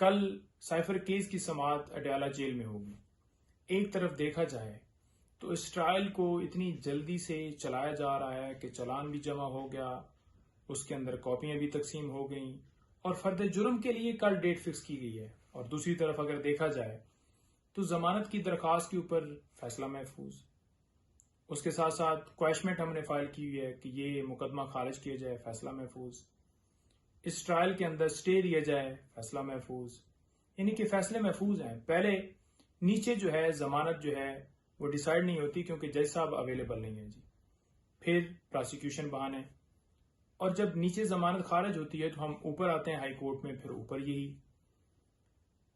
कल cipher case की समाअत Adiala jail में होगी। एक तरफ देखा जाए तो इस ट्रायल को इतनी जल्दी से चलाया जा रहा है कि चालान भी जमा हो गया, उसके अंदर कॉपियां भी तकसीम हो गई और फर्द जुर्म के लिए कल डेट फिक्स की गई है। और दूसरी तरफ अगर देखा जाए तो जमानत की दरखास्त के ऊपर फैसला महफूज, उसके साथ साथ क्वैशमेंट हमने फाइल की हुई है कि ये मुकदमा खारिज किया जाए, फैसला महफूज। इस ट्रायल के अंदर स्टे दिया जाए, फैसला महफूज। यानी कि फैसले महफूज हैं। पहले नीचे जो है जमानत जो है वो डिसाइड नहीं होती क्योंकि जज साहब अवेलेबल नहीं है जी, फिर प्रोसिक्यूशन बहाने, और जब नीचे जमानत खारिज होती है तो हम ऊपर आते हैं हाई कोर्ट में, फिर ऊपर यही।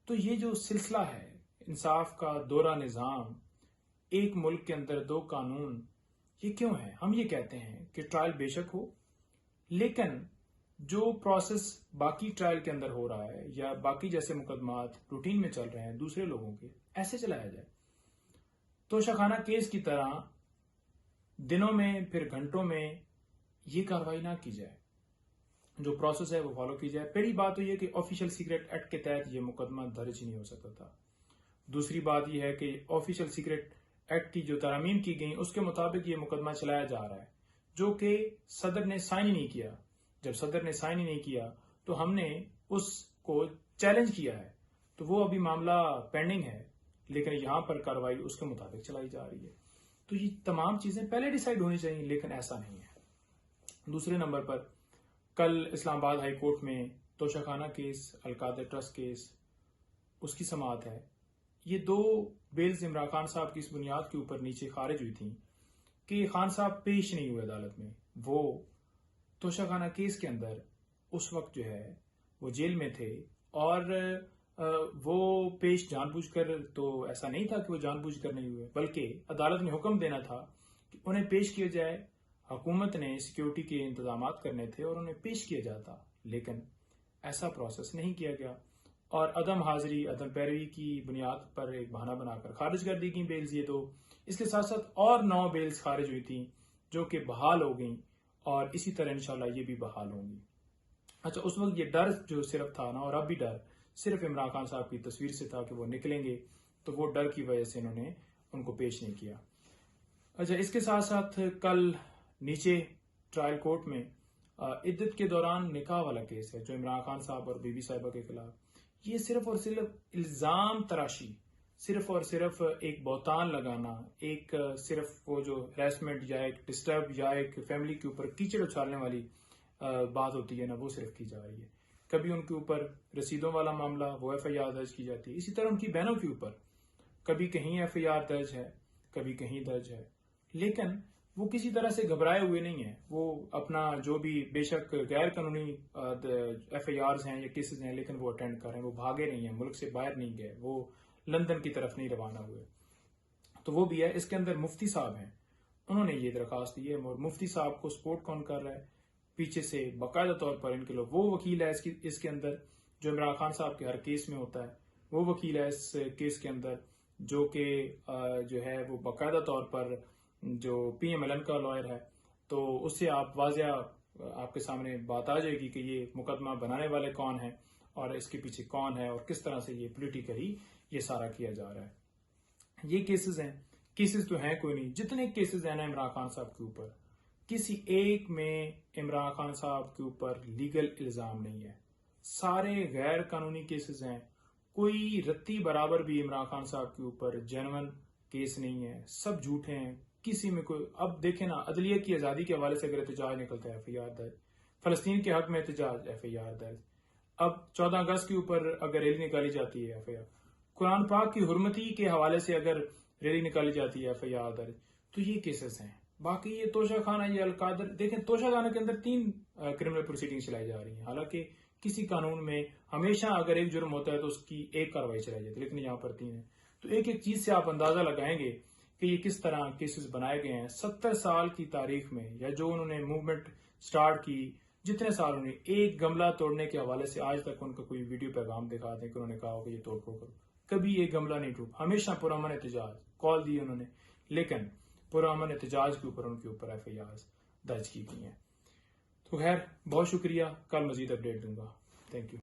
तो ये जो सिलसिला है इंसाफ का दोहरा निजाम, एक मुल्क के अंदर दो कानून, ये क्यों है? हम ये कहते हैं कि ट्रायल बेशक हो, लेकिन जो प्रोसेस बाकी ट्रायल के अंदर हो रहा है या बाकी जैसे मुकदमात रूटीन में चल रहे हैं दूसरे लोगों के, ऐसे चलाया जाए। तोशाखाना केस की तरह दिनों में फिर घंटों में ये कार्रवाई ना की जाए, जो प्रोसेस है वो फॉलो की जाए। पहली बात तो ये कि ऑफिशियल सीक्रेट एक्ट के तहत ये मुकदमा दर्ज ही नहीं हो सकता था। दूसरी बात यह है कि ऑफिशियल सीक्रेट एक्ट की जो तरमीम की गई उसके मुताबिक ये मुकदमा चलाया जा रहा है, जो कि सदर ने साइन ही नहीं किया। जब सदर ने साइन ही नहीं किया तो हमने उसको चैलेंज किया है, तो वो अभी मामला पेंडिंग है, लेकिन यहां पर कार्रवाई उसके मुताबिक चलाई जा रही है। तो ये तमाम चीजें पहले डिसाइड होनी चाहिए, लेकिन ऐसा नहीं है। दूसरे नंबर पर कल इस्लामाबाद हाई कोर्ट में Toshakhana case, Al-Qadir trust case, उसकी समाअत है। ये दो बेल्स इमरान खान साहब की इस बुनियाद के ऊपर नीचे खारिज हुई थी कि खान साहब पेश नहीं हुए अदालत में। वो तोशाखाना केस के अंदर उस वक्त जो है वो जेल में थे, और वो पेश जानबूझकर, तो ऐसा नहीं था कि वो जानबूझकर नहीं हुए, बल्कि अदालत ने हुक्म देना था कि उन्हें पेश किया जाए। हुकूमत ने सिक्योरिटी के इंतजाम करने थे और उन्हें पेश किया जाता, लेकिन ऐसा प्रोसेस नहीं किया गया और अदम हाजिरी, अदम पैरवी की बुनियाद पर एक बहाना बनाकर खारिज कर दी गई बेल्स ये दो। इसके साथ साथ और 9 बेल्स खारिज हुई थी जो कि बहाल हो गई, और इसी तरह इंशाल्लाह ये भी बहाल होंगी। अच्छा, उस वक्त ये डर जो सिर्फ था ना, और अब भी डर सिर्फ इमरान खान साहब की तस्वीर से था कि वो निकलेंगे, तो वो डर की वजह से इन्होंने उनको पेश नहीं किया। अच्छा, इसके साथ साथ कल नीचे ट्रायल कोर्ट में इद्दत के दौरान निकाह वाला केस है जो इमरान खान साहब और बीबी साहिबा के खिलाफ। ये सिर्फ और सिर्फ इल्जाम तराशी, सिर्फ और सिर्फ एक बहतान लगाना, एक सिर्फ वो जो हरेसमेंट या एक डिस्टर्ब या एक फैमिली के ऊपर कीचड़ उछालने वाली बात होती है ना, वो सिर्फ की जा रही है। कभी उनके ऊपर रसीदों वाला मामला, वो FIR दर्ज की जाती है। इसी तरह उनकी बहनों के ऊपर कभी कहीं FIR दर्ज है, कभी कहीं दर्ज है, लेकिन वो किसी तरह से घबराए हुए नहीं है। वो अपना जो भी बेशक गैर कानूनी FIRs हैं या केसेस हैं, लेकिन वो अटेंड कर रहे हैं, वो भागे नहीं है, मुल्क से बाहर नहीं गए, वो लंदन की तरफ नहीं रवाना हुए। तो वो भी है। इसके अंदर मुफ्ती साहब हैं, उन्होंने ये दरखास्त दी है, और मुफ्ती साहब को सपोर्ट कौन कर रहा है? पीछे से बाकायदा तौर पर इनके लोग, वो वकील है इसके अंदर जो इमरान खान साहब के हर केस में होता है, वो वकील है इस केस के अंदर जो कि जो है वो बाकायदा तौर पर जो PMLN का लॉयर है। तो उससे आप वाजिया आपके सामने बात आ जाएगी कि ये मुकदमा बनाने वाले कौन है और इसके पीछे कौन है और किस तरह से ये पॉलिटिकली ये सारा किया जा रहा है। ये केसेस हैं, केसेस तो हैं कोई नहीं, जितने केसेस हैं ना इमरान खान साहब के ऊपर, किसी एक में इमरान खान साहब के ऊपर लीगल इल्जाम नहीं है, सारे गैर कानूनी केसेस हैं। कोई रत्ती बराबर भी इमरान खान साहब के ऊपर जेन्युइन केस नहीं है, सब झूठे हैं। किसी में कोई, अब देखें ना, अदलिया की आजादी के हवाले से अगर एहतजाज निकलता है FIR दर्ज, फलस्तीन के हक में एहतजाज FIR दर्ज, अब 14 अगस्त के ऊपर अगर रैली निकाली जाती है FIR, कुरान पाक की हुर्मती के हवाले से अगर रैली निकाली जाती है FIR दर्ज। तो ये केसेस हैं। बाकी ये तोशाखाना, ये अलकादर, देखें तोशाखाना के अंदर 3 क्रिमिनल प्रोसीडिंग चलाई जा रही है। हालांकि किसी कानून में हमेशा अगर एक जुर्म होता है तो उसकी एक कार्रवाई चलाई जाती है, लेकिन यहाँ पर 3 है। तो एक एक चीज से आप अंदाजा लगाएंगे कि ये किस तरह केसेस बनाए गए हैं। 70 साल की तारीख में, या जो उन्होंने मूवमेंट स्टार्ट की, जितने साल उन्होंने, एक गमला तोड़ने के हवाले से आज तक उनका कोई वीडियो पैगाम दिखा दें कि उन्होंने कहा हो कि ये तोड़ फोड़ करो, कभी एक गमला नहीं टूटा। हमेशा पुरअमन एहतजाज, कॉल दी उन्होंने, लेकिन पुरअमन एहतजाज के ऊपर उनके ऊपर FIR दर्ज की गई हैं। तो खैर, बहुत शुक्रिया, कल मजीद अपडेट दूंगा। Thank you.